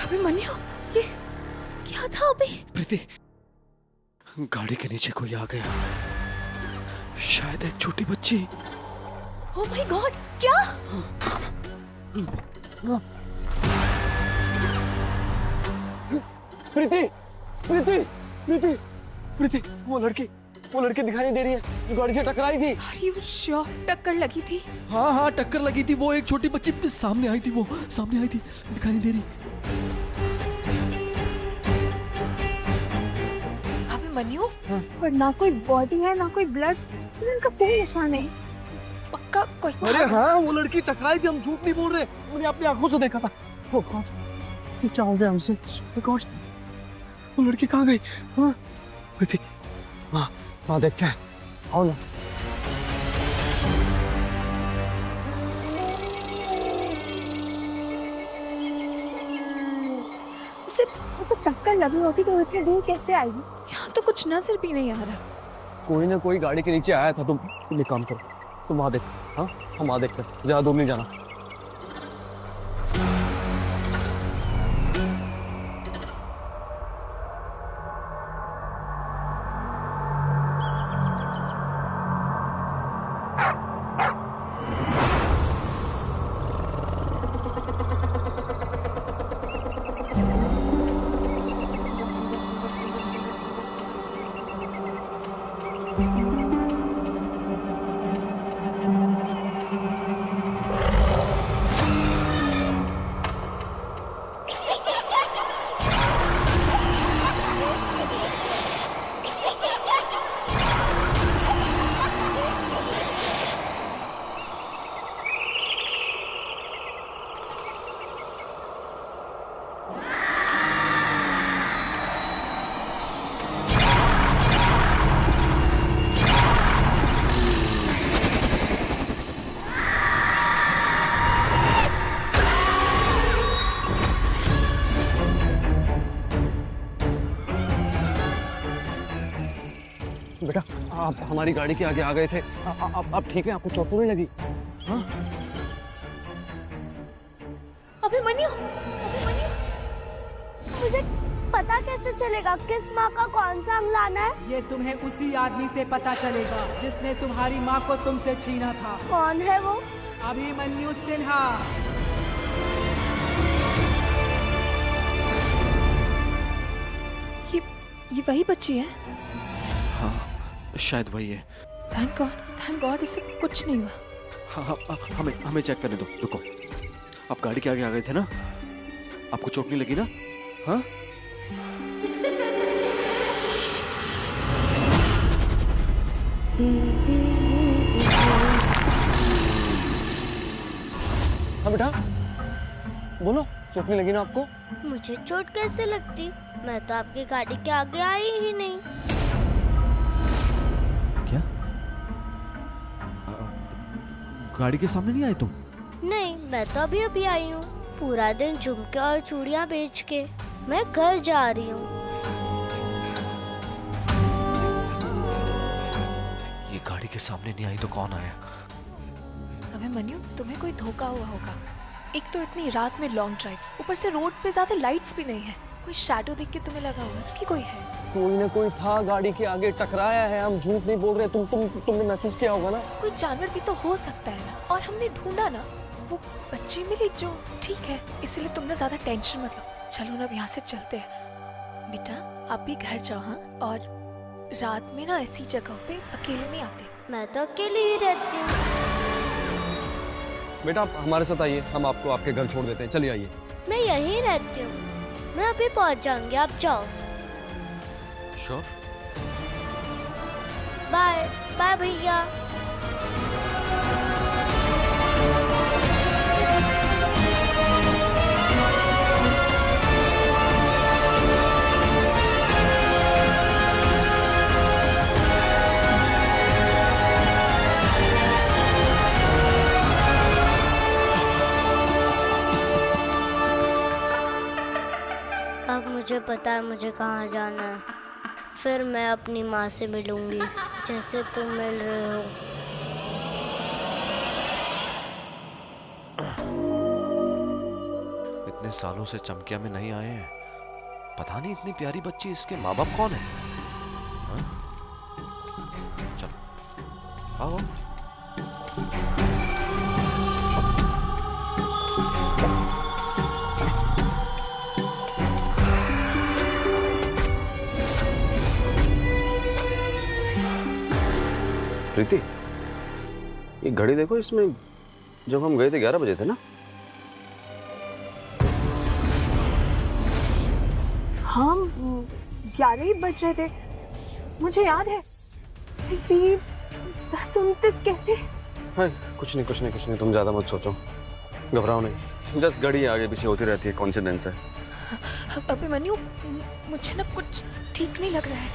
अभिमन्यु, ये क्या था अभी? प्रीति, गाड़ी के नीचे कोई आ गया, शायद एक छोटी बच्ची। ओह माय गॉड, क्या? प्रीति, प्रीति, प्रीति, प्रीति, वो लड़की दिखाई नहीं दे रही है, गाड़ी से टकराई थी। अरे वो श्योर टक्कर लगी थी। हाँ हाँ, टक्कर लगी थी। वो एक छोटी बच्ची सामने आई थी, दिखाई नहीं दे रही। अभिमन्यु, पर ना कोई बॉडी है ना कोई ब्लड, इनका कोई निशान नहीं। पक्का कोई था? अरे हाँ, वो लड़की टकराई थी, हम झूठ नहीं बोल रहे, मैंने अपनी आंखों से देखा था। ओ गॉड, क्या हो गया हमसे? ओ गॉड, वो लड़की कहाँ गई? हाँ प्रीति, हाँ देखते हैं, आओ ना। उसे टक्कर लगी होती तो इतनी दूर कैसे आई? यहाँ तो कुछ नजर भी नहीं आ रहा। कोई ना कोई गाड़ी के नीचे आया था। तुम एक काम करो, तुम वहाँ देखो। हाँ, हम वहाँ देखते हैं, ज्यादा दूर नहीं जाना। बेटा, आप हमारी गाड़ी के आगे आ गए थे। आप ठीक है? आपको चोट तो नहीं लगी? हाँ? अभिमन्यु, मुझे पता कैसे चलेगा किस माँ का कौन सा अम्लाना है? ये तुम्हें उसी आदमी से पता चलेगा जिसने तुम्हारी माँ को तुमसे छीना था। कौन है वो? अभिमन्यु सिन्हा। ये वही बच्ची है? हाँ, शायद वही है। थैंक गॉड इसे कुछ नहीं हुआ। हाँ, हमें चेक करने दो, रुको। आप गाड़ी के आगे आ गए थे ना? आपको चोट नहीं लगी ना? हाँ? हाँ बेटा, बोलो, चोट नहीं लगी ना आपको? मुझे चोट कैसे लगती? मैं तो आपकी गाड़ी के आगे आई ही नहीं। क्या? गाड़ी के सामने नहीं आए तुम? नहीं, मैं तो अभी अभी आई हूँ, पूरा दिन झुमके और चूड़ियाँ बेच के। मैं घर जा रही हूँ। ये गाड़ी के सामने नहीं आई तो कौन आया? अभिमन्यु, तुम्हें कोई धोखा हुआ होगा। एक तो इतनी रात में लॉन्ग ड्राइव, ऊपर से रोड पे ज्यादा लाइट्स भी नहीं है। कोई शैडो देख के तुम्हें लगा होगा ना कि कोई है। कोई ना कोई था, गाड़ी के आगे टकराया है, हम झूठ नहीं बोल रहे। तुमने महसूस किया होगा ना? कोई जानवर भी तो हो सकता है ना। और हमने ढूंढा ना, वो बच्ची मिली जो ठीक है, इसलिए तुमने ज्यादा टेंशन मत लो। चलो ना, अब यहाँ से चलते हैं। बेटा, आप भी घर जाओ। हाँ, और रात में ना ऐसी जगह पे अकेले नहीं आते। मैं तो अकेली ही रहती हूँ। बेटा, आप हमारे साथ आइए, हम आपको आपके घर छोड़ देते हैं। चलिए आइए। मैं यहीं रहती हूँ, मैं अभी पहुँच जाऊंगी, आप जाओ। श्योर? बाय बाय भैया। अब मुझे पता है मुझे कहाँ जाना है। फिर मैं अपनी माँ से मिलूंगी जैसे तुम मिल रहे हो। इतने सालों से चमकिया में नहीं आए हैं। पता नहीं इतनी प्यारी बच्ची, इसके माँ बाप कौन है? हाँ? चलो आओ। प्रीति, ये घड़ी देखो, इसमें जब हम गए थे 11 बजे थे ना? हाँ 11 ही बज रहे थे, मुझे याद है। 10:29 कैसे? हाय, कुछ नहीं, तुम ज्यादा मत सोचो, घबराओ नहीं, जस्ट घड़ी आगे पीछे होती रहती है, कॉन्सिडेंस है। अभिमन्यु, मुझे ना कुछ ठीक नहीं लग रहा है।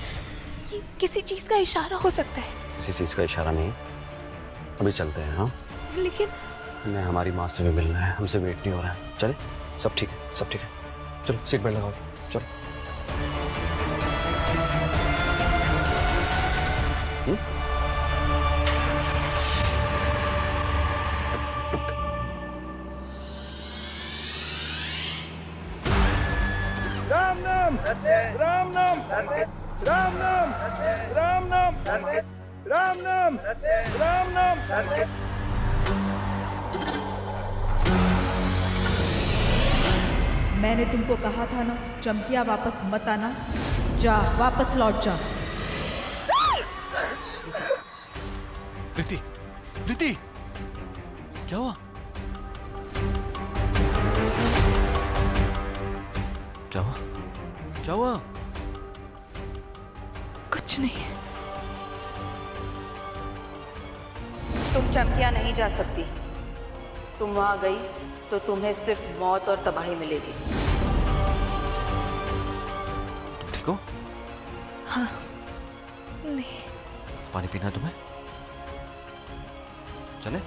ये किसी चीज का इशारा हो सकता है। किसी चीज का इशारा नहीं, अभी चलते हैं। हाँ, लेकिन हमें हमारी माँ से भी मिलना है, हमसे वेट नहीं हो रहा है। चले, सब ठीक है, चलो सीट बेल्ट लगाओ, चलो। राम नाम, राम नाम, राम नाम, राम नाम, राम नाम, राम नाम। मैंने तुमको कहा था ना, चमकिया वापस मत आना। जा, वापस लौट जा। प्रीति, क्या हुआ? क्या हुआ? कुछ नहीं। तुम चमकिया नहीं जा सकती। तुम वहां गई तो तुम्हें सिर्फ मौत और तबाही मिलेगी। तुम ठीक हो? हाँ, नहीं। पानी पीना है तुम्हें? चले?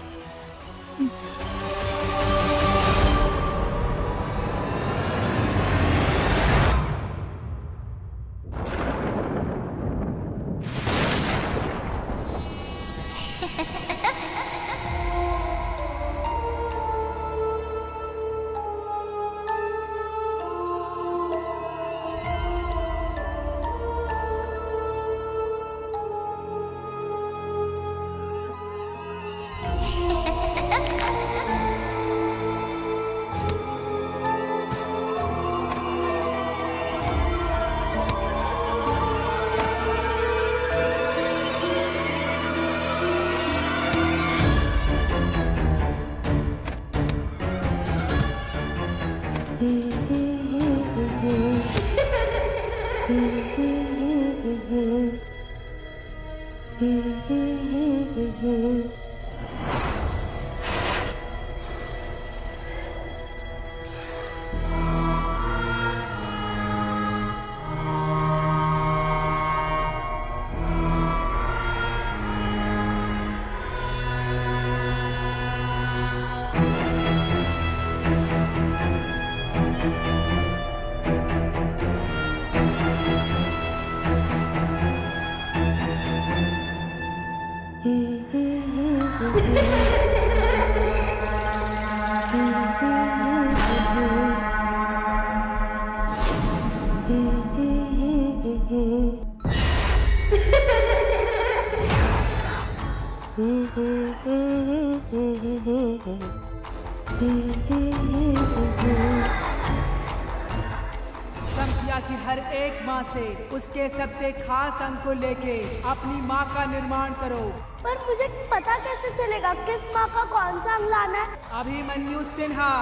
चमकिया की हर एक माँ से उसके सबसे खास अंग को लेके अपनी माँ का निर्माण करो। पर मुझे पता कैसे चलेगा किस माँ का कौन सा अंग लाना है? अभिमन्यु सिन्हा,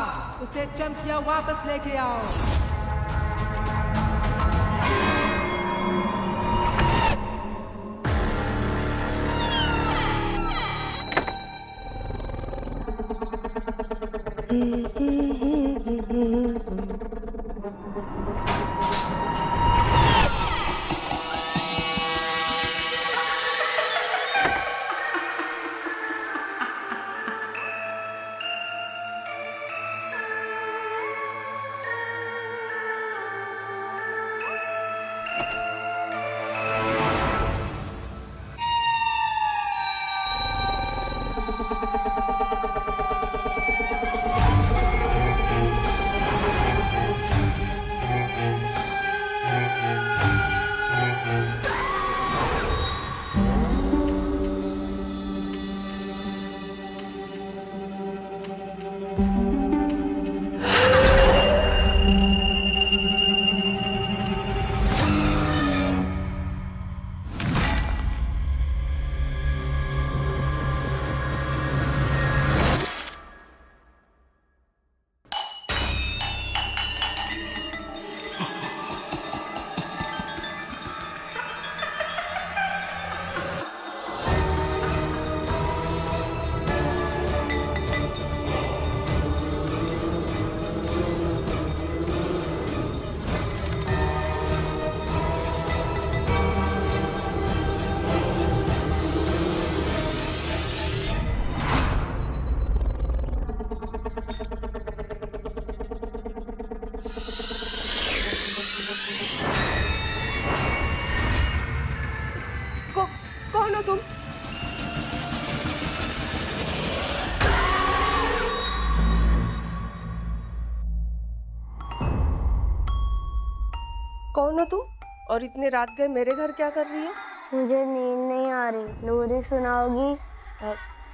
उसे चमकिया वापस लेके आओ। कौन हो तुम? कौन हो तुम और इतने रात गए मेरे घर क्या कर रही हो? मुझे नींद नहीं आ रही, लोरी सुनाओगी?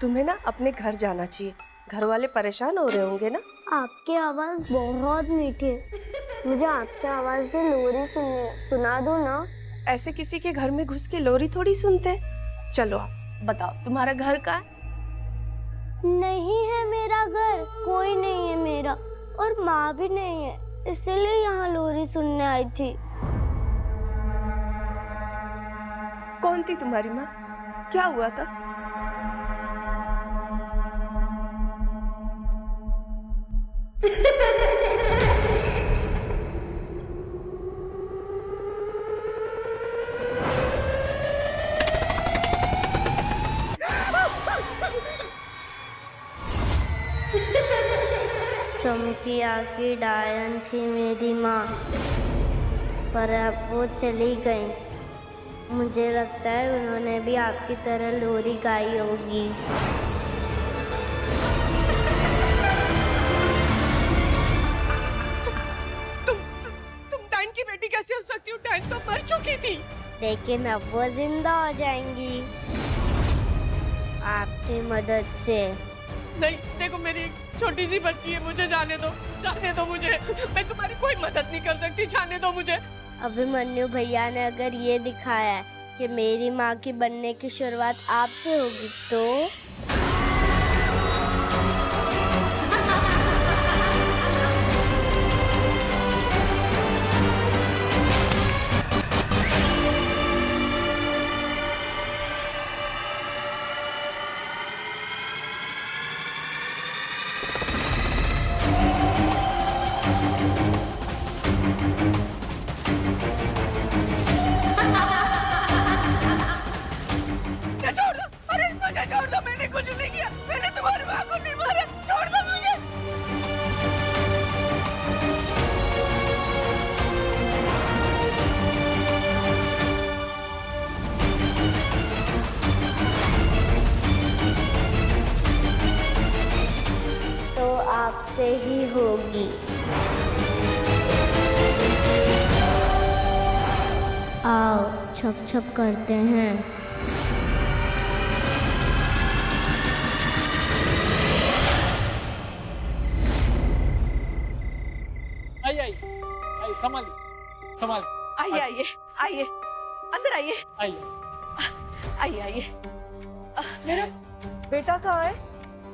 तुम्हें ना अपने घर जाना चाहिए, घर वाले परेशान हो रहे होंगे ना। आपकी आवाज बहुत मीठी है, मुझे आपकी आवाज में लोरी सुना दो ना। ऐसे किसी के घर में घुस के लोरी थोड़ी सुनते हैं। चलो आप बताओ, तुम्हारा घर कहाँ है? नहीं है मेरा घर, कोई नहीं है मेरा, और माँ भी नहीं है, इसलिए यहाँ लोरी सुनने आई थी। कौन थी तुम्हारी माँ? क्या हुआ था? चमकी आकी डायन थी मेरी माँ, पर अब वो चली गई। मुझे लगता है उन्होंने भी आपकी तरह लोरी गाई होगी। तुम डायन की बेटी कैसे हो सकती हो? डायन तो मर चुकी थी। लेकिन अब वो जिंदा हो जाएंगी आपकी मदद से। नहीं, देखो मेरी एक छोटी सी बच्ची है, मुझे जाने दो मुझे। मैं तुम्हारी कोई मदद नहीं कर सकती, जाने दो मुझे। अभिमन्यु भैया ने अगर ये दिखाया है कि मेरी माँ की बनने की शुरुआत आपसे होगी तो छोड़ दो, अरे मुझे छोड़ दो, मैंने कुछ नहीं किया, मैंने तुम्हारी माँ को नहीं मारा, छोड़ दो मुझे। तो आपसे ही होगी। आओ छप छप करते हैं। आइए संभाल संभाल। आइए आइए आइए, अंदर आइए आइए आइए आइए। मेरा बेटा कहाँ है?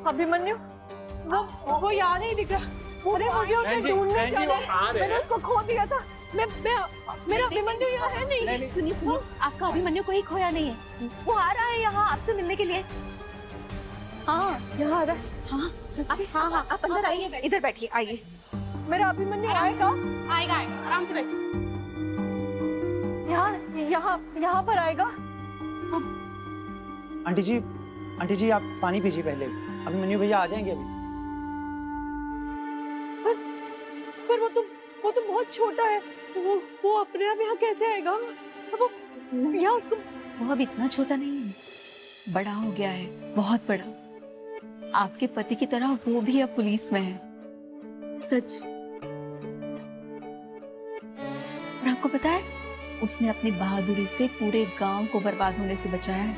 अभिमन्यु? वो यहाँ नहीं दिख रहा। अरे मुझे उसे ढूंढने जाना है, मैंने उसको खो दिया था। मेरा अभिमन्यु यहाँ है नहीं। सुनिए, आपका अभिमन्यु कोई खोया नहीं है, वो आ रहा है यहाँ आपसे मिलने के लिए। हाँ, यहाँ आ रहा है। हाँ सच्ची? हाँ, आप अंदर आइए, इधर बैठिए, आइए। मेरा अभिमन्यु आएगा? आएगा आराम से बैठिए। यहाँ पर आएगा। आंटी जी आप पानी पीजिए पहले, अभिमन्यु भैया आ जाएंगे अभी। पर वो तो बहुत छोटा है, वो अपने आप यहाँ कैसे आएगा? वो यहाँ उसको। वो अब इतना छोटा नहीं है, बड़ा हो गया है, बहुत बड़ा। आपके पति की तरह वो भी अब पुलिस में है। सच। और आपको पता है, उसने अपनी बहादुरी से पूरे गांव को बर्बाद होने से बचाया है।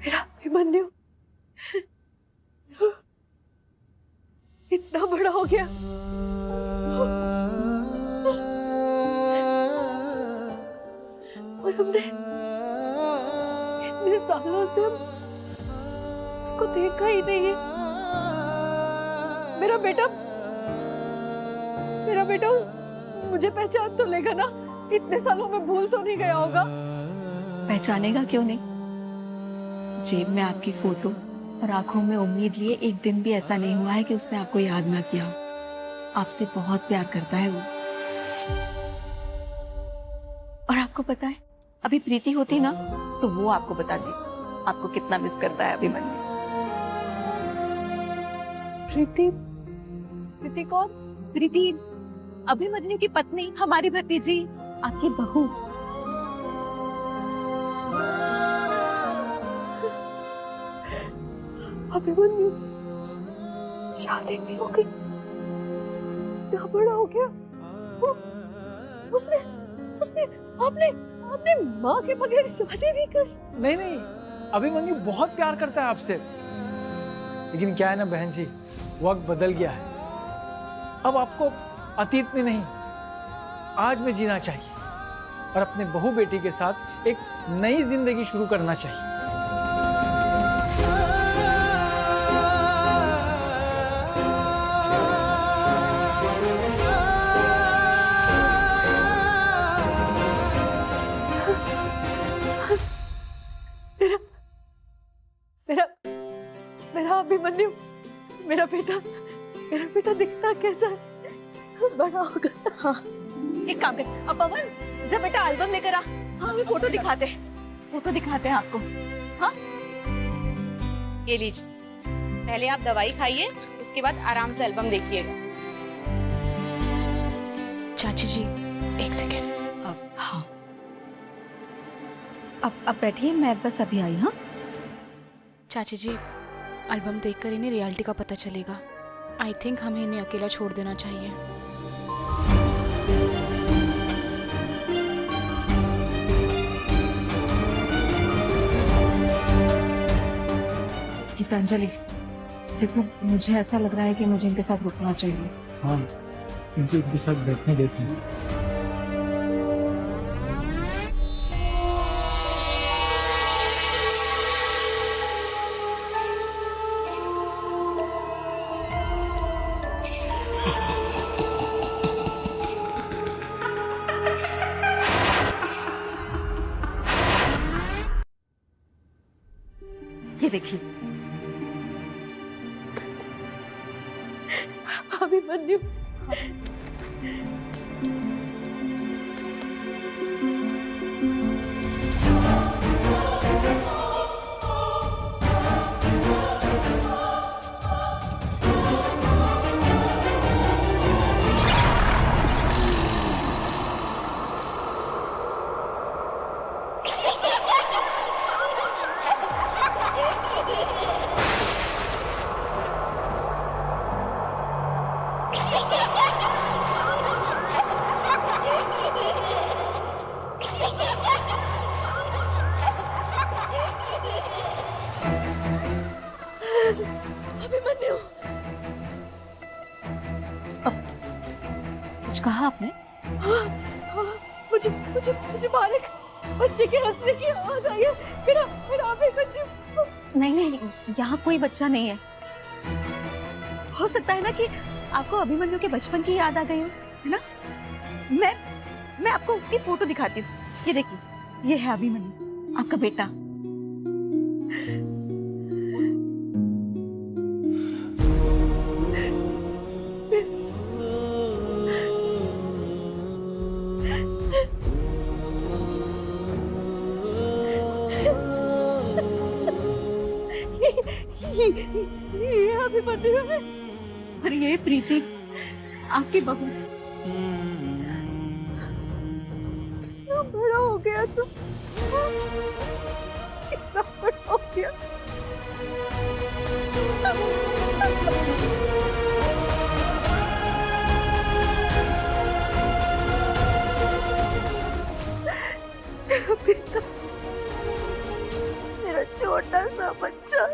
मेरा अभिमन्यु इतना बड़ा हो गया। और हमने इतने सालों से हम उसको देखा ही नहीं है। मेरा बेटा मुझे पहचान तो लेगा ना? इतने सालों में भूल तो नहीं गया होगा? पहचानेगा क्यों नहीं, जेब में आपकी फोटो और आंखों में उम्मीद लिए एक दिन भी ऐसा नहीं हुआ है कि उसने आपको याद ना किया हो। आपसे बहुत प्यार करता है वो। और आपको पता है, अभी प्रीति होती ना तो वो आपको बता दे आपको कितना मिस करता है अभिमन्यु। प्रीति? प्रीति कौन? प्रीति अभिमन्यु की पत्नी, हमारी भतीजी, आपकी बहू। अभिमन्यु शादी भी हो गई, क्या बड़ा हो गया उसने उसने आपने आपने माँ के बगैर शादी भी कर? नहीं नहीं, अभिमन्यु बहुत प्यार करता है आपसे। लेकिन क्या है ना बहन जी, वक्त बदल गया है। अब आपको अतीत में नहीं, आज में जीना चाहिए और अपने बहू बेटी के साथ एक नई जिंदगी शुरू करना चाहिए। मेरा मेरा अभिमन्यु, मेरा बेटा दिखता कैसा है? बड़ा होगा। हाँ, एक काम कर, अब पवन जब बेटा एल्बम लेकर आ, हाँ हमें फोटो दिखाते हैं आपको। हाँ ये लीजिए, पहले आप दवाई खाइए, उसके बाद आराम से एल्बम देखिएगा। चाची जी एक सेकेंड। हाँ अब बैठिए, मैं बस अभी आई। हाँ चाची जी, एल्बम देखकर इन्हें रियलिटी का पता चलेगा। आई थिंक हमें इन्हें अकेला छोड़ देना चाहिए। गीतांजलि देखो, मुझे ऐसा लग रहा है कि मुझे इनके साथ रुकना चाहिए। हाँ, इनको इनके साथ बैठने देते हैं। ये देखिए, अभिमन्यु अभिमन्यु कुछ कहा आपने? हाँ, मुझे मुझे मुझे बाहर एक बच्चे के हंसने की आवाज आई है। मेरा मेरा अभिमन्यु। नहीं, यहाँ कोई बच्चा नहीं है। हो सकता है ना कि आपको अभिमन्यु के बचपन की याद आ गई हो, है ना? मैं आपको उसकी फोटो दिखाती हूँ। ये देखिए, ये है अभिमन्यु, आपका बेटा। ये अभिमन्यु है। और ये प्रीति, आपकी बहू। कितना बड़ा हो गया तू, कितना बड़ा हो गया। मेरा बेटा, मेरा छोटा सा बच्चा।